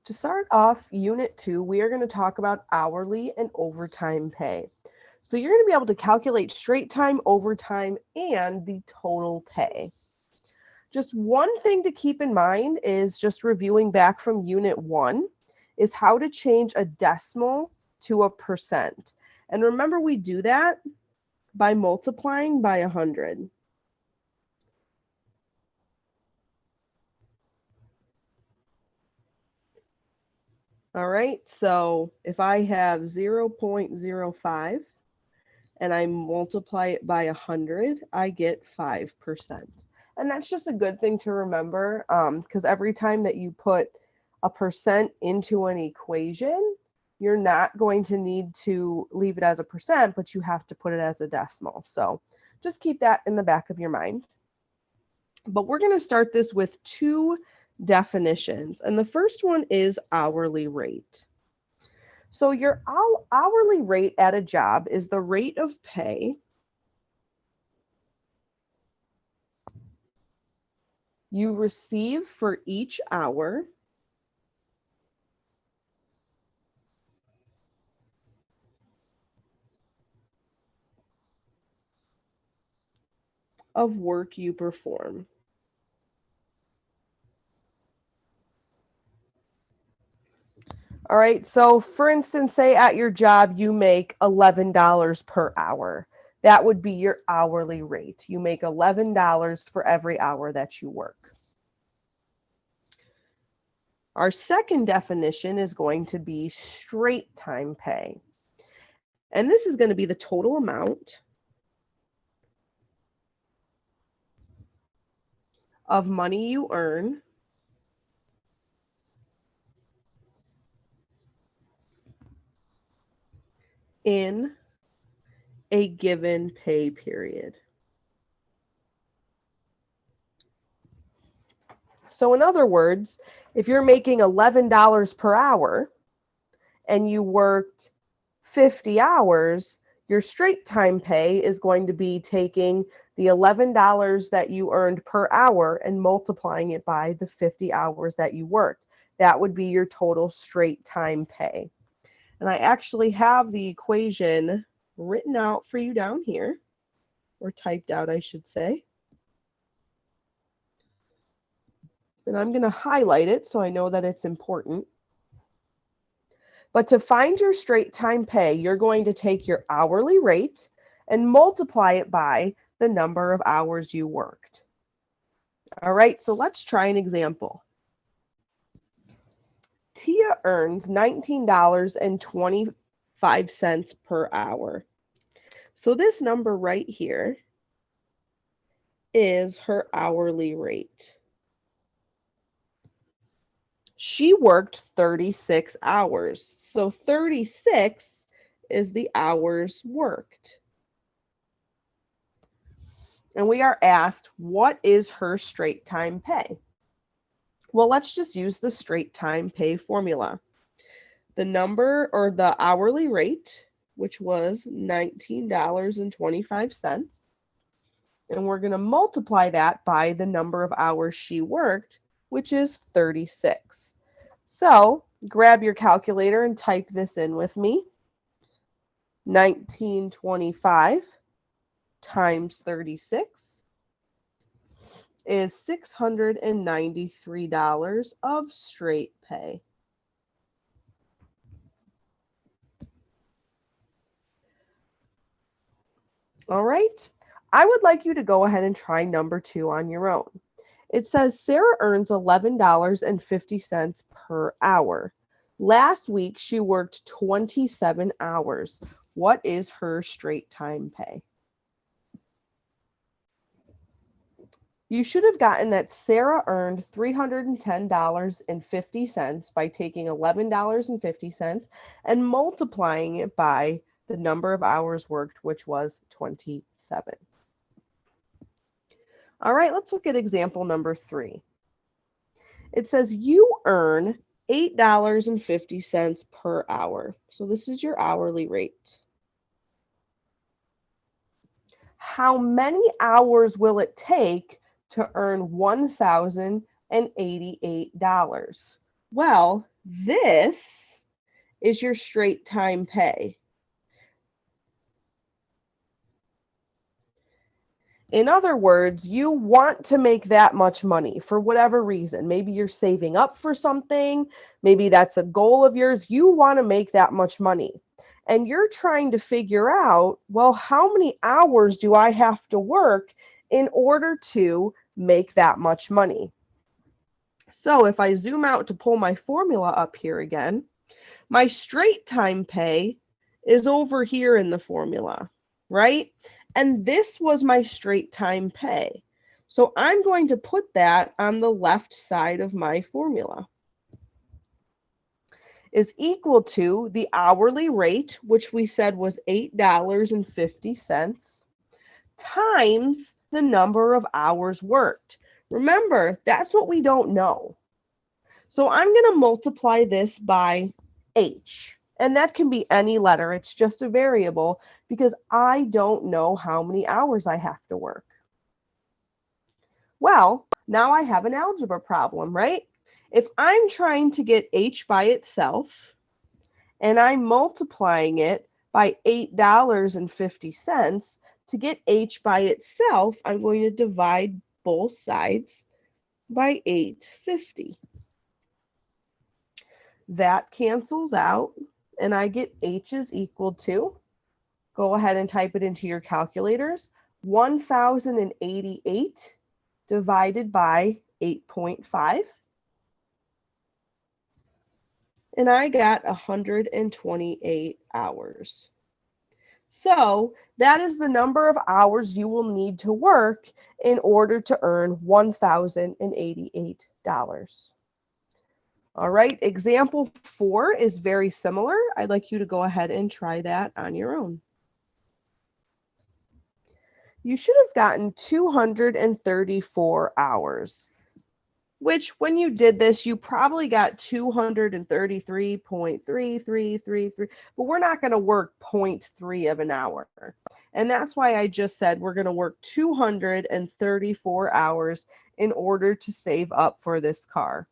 To start off Unit 2, we are going to talk about hourly and overtime pay. So you're going to be able to calculate straight time, overtime, and the total pay. Just one thing to keep in mind is just reviewing back from Unit 1 is how to change a decimal to a percent. And remember, we do that by multiplying by 100. All right, so if I have 0.05 and I multiply it by 100, I get 5%. And that's just a good thing to remember because every time that you put a percent into an equation, you're not going to need to leave it as a percent, but you have to put it as a decimal. So just keep that in the back of your mind. But we're going to start this with two definitions. And the first one is hourly rate. So your hourly rate at a job is the rate of pay you receive for each hour of work you perform. All right, so for instance, say at your job you make $11 per hour. That would be your hourly rate. You make $11 for every hour that you work. Our second definition is going to be straight time pay. And this is going to be the total amount of money you earn in a given pay period. So in other words, if you're making $11 per hour and you worked 50 hours, your straight time pay is going to be taking the $11 that you earned per hour and multiplying it by the 50 hours that you worked. That would be your total straight time pay. And I actually have the equation written out for you down here, or typed out, I should say. And I'm going to highlight it so I know that it's important. But to find your straight time pay, you're going to take your hourly rate and multiply it by the number of hours you worked. All right, so let's try an example. Tia earns $19.25 per hour. So this number right here is her hourly rate. She worked 36 hours. So 36 is the hours worked. And we are asked, what is her straight time pay? Well, let's just use the straight time pay formula. The number or the hourly rate, which was $19.25, and we're going to multiply that by the number of hours she worked, which is 36. So grab your calculator and type this in with me. 1925 times 36 is $693 of straight pay. All right. I would like you to go ahead and try number 2 on your own. It says Sarah earns $11.50 per hour. Last week, she worked 27 hours. What is her straight time pay? You should have gotten that Sarah earned $310.50 by taking $11.50 and multiplying it by the number of hours worked, which was 27. All right, let's look at example number 3. It says you earn $8.50 per hour. So this is your hourly rate. How many hours will it take to earn $1,088? Well, this is your straight time pay. In other words, you want to make that much money for whatever reason. Maybe you're saving up for something. Maybe that's a goal of yours. You want to make that much money. And you're trying to figure out, well, how many hours do I have to work in order to make that much money? So if I zoom out to pull my formula up here again, my straight time pay is over here in the formula, right? And this was my straight time pay. So I'm going to put that on the left side of my formula. Is equal to the hourly rate, which we said was $8.50, times the number of hours worked. Remember, that's what we don't know. So I'm going to multiply this by H. And that can be any letter. It's just a variable because I don't know how many hours I have to work. Well, now I have an algebra problem, right? If I'm trying to get H by itself and I'm multiplying it by $8.50, to get H by itself, I'm going to divide both sides by 850. That cancels out, and I get H is equal to, go ahead and type it into your calculators, 1,088 divided by 8.5. And I got 128 hours. So that is the number of hours you will need to work in order to earn $1,088. All right, example 4 is very similar. I'd like you to go ahead and try that on your own. You should have gotten 234 hours, which when you did this, you probably got 233.3333, but we're not going to work 0.3 of an hour. And that's why I just said we're going to work 234 hours in order to save up for this car.